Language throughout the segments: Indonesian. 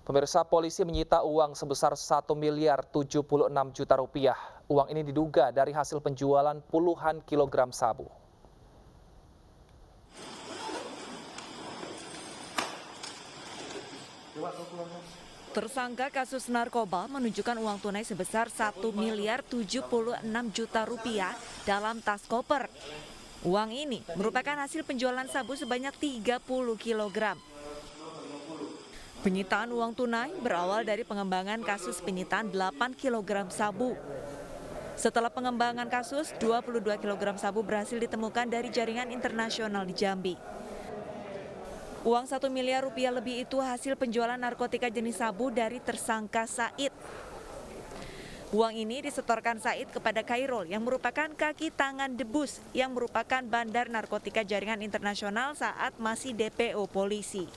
Pemirsa, polisi menyita uang sebesar 1,76 miliar rupiah. Uang ini diduga dari hasil penjualan puluhan kilogram sabu. Tersangka kasus narkoba menunjukkan uang tunai sebesar 1,76 miliar rupiah dalam tas koper. Uang ini merupakan hasil penjualan sabu sebanyak 30 kilogram. Penyitaan uang tunai berawal dari pengembangan kasus penyitaan 8 kilogram sabu. Setelah pengembangan kasus, 22 kilogram sabu berhasil ditemukan dari jaringan internasional di Jambi. Uang 1 miliar rupiah lebih itu hasil penjualan narkotika jenis sabu dari tersangka Said. Uang ini disetorkan Said kepada Khairul yang merupakan kaki tangan Debus yang merupakan bandar narkotika jaringan internasional saat masih DPO polisi.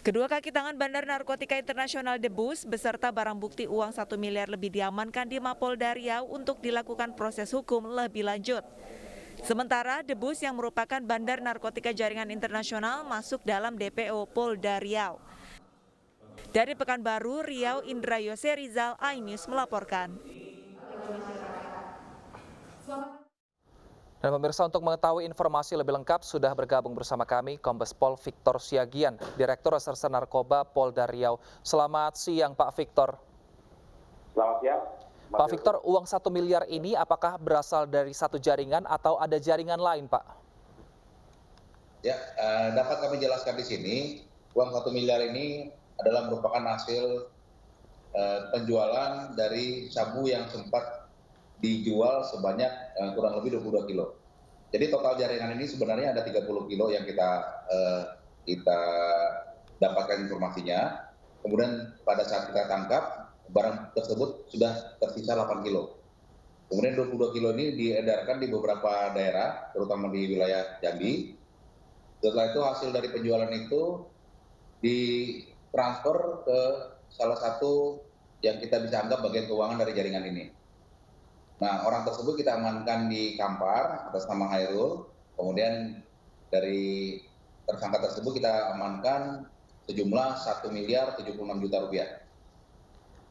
Kedua kaki tangan bandar narkotika internasional Debus beserta barang bukti uang 1 miliar lebih diamankan di Mapolda Riau untuk dilakukan proses hukum lebih lanjut. Sementara Debus yang merupakan bandar narkotika jaringan internasional masuk dalam DPO Polda Riau. Dari Pekanbaru, Riau, Indra Yose Rizal, iNews melaporkan. Dan pemirsa, untuk mengetahui informasi lebih lengkap sudah bergabung bersama kami Kombes Pol Victor Siagian, Direktur Reserse Narkoba Polda Riau. Selamat siang Pak Victor. Selamat siang. Pak Victor, uang 1 miliar ini apakah berasal dari satu jaringan atau ada jaringan lain, Pak? Ya, dapat kami jelaskan di sini, uang 1 miliar ini adalah merupakan hasil penjualan dari sabu yang sempat dijual sebanyak kurang lebih 22 kilo. Jadi total jaringan ini sebenarnya ada 30 kilo yang kita dapatkan informasinya. Kemudian pada saat kita tangkap, barang tersebut sudah tersisa 8 kilo. Kemudian 22 kilo ini diedarkan di beberapa daerah, terutama di wilayah Jambi. Setelah itu hasil dari penjualan itu ditransfer ke salah satu yang kita bisa anggap bagian keuangan dari jaringan ini. Nah, orang tersebut kita amankan di Kampar atas nama Khairul. Kemudian dari tersangka tersebut kita amankan sejumlah 1,76 miliar rupiah.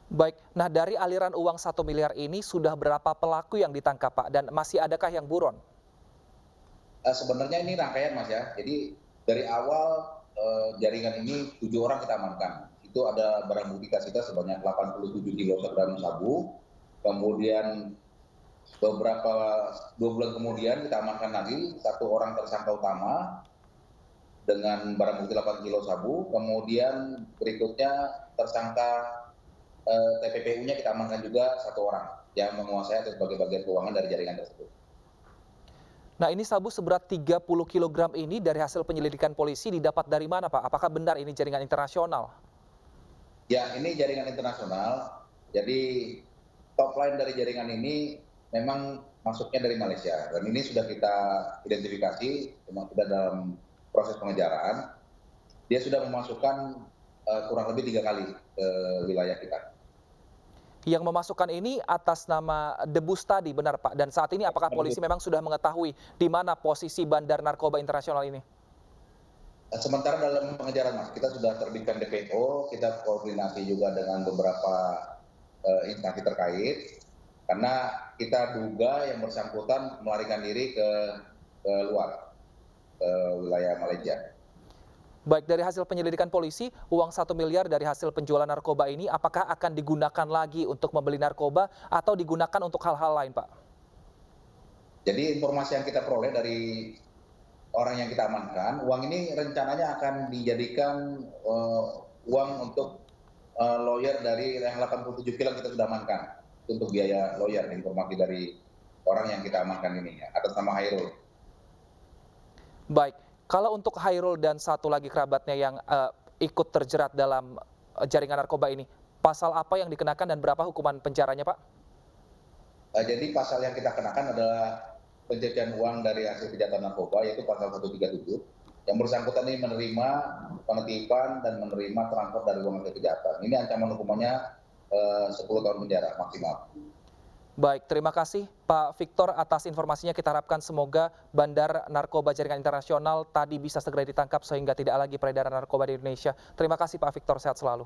Baik, nah dari aliran uang 1 miliar ini sudah berapa pelaku yang ditangkap, Pak? Dan masih adakah yang buron? Sebenarnya ini rangkaian, Mas ya. Jadi dari awal jaringan ini 7 orang kita amankan. Itu ada barang bukti kita sebanyak 87 kilogram sabu. Kemudian 2 bulan kemudian kita amankan lagi 1 orang tersangka utama dengan barang bukti 8 kilo sabu. Kemudian berikutnya tersangka TPPU-nya kita amankan juga 1 orang yang menguasai atau sebagai bagian keuangan dari jaringan tersebut. Nah, ini sabu seberat 30 kg ini dari hasil penyelidikan polisi didapat dari mana, Pak? Apakah benar ini jaringan internasional? Ya, ini jaringan internasional. Jadi top line dari jaringan ini memang masuknya dari Malaysia. Dan ini sudah kita identifikasi, memang sudah dalam proses pengejaran. Dia sudah memasukkan kurang lebih 3 kali ke wilayah kita. Yang memasukkan ini atas nama Debus tadi, benar Pak? Dan saat ini apakah polisi memang sudah mengetahui di mana posisi bandar narkoba internasional ini? Sementara dalam pengejaran, Mas, kita sudah terbitkan DPO, kita koordinasi juga dengan beberapa instansi terkait, karena kita duga yang bersangkutan melarikan diri ke luar, ke wilayah Malaysia. Baik, dari hasil penyelidikan polisi, uang 1 miliar dari hasil penjualan narkoba ini apakah akan digunakan lagi untuk membeli narkoba atau digunakan untuk hal-hal lain, Pak? Jadi informasi yang kita peroleh dari orang yang kita amankan, uang ini rencananya akan dijadikan uang untuk lawyer dari yang 87 kilo kita sudah amankan. Untuk biaya lawyer, informasi dari orang yang kita amankan ini, atas nama Khairul. Baik. Kalau untuk Khairul dan satu lagi kerabatnya yang ikut terjerat dalam jaringan narkoba ini, pasal apa yang dikenakan dan berapa hukuman penjaranya, Pak? Jadi pasal yang kita kenakan adalah pencucian uang dari hasil kejahatan narkoba, yaitu pasal 137. Yang bersangkutan ini menerima penitipan dan menerima transfer dari uang hasil kejahatan. Ini ancaman hukumannya 10 tahun penjara maksimal. Baik, terima kasih Pak Victor atas informasinya. Kita harapkan semoga bandar narkoba jaringan internasional tadi bisa segera ditangkap sehingga tidak lagi peredaran narkoba di Indonesia. Terima kasih Pak Victor, sehat selalu.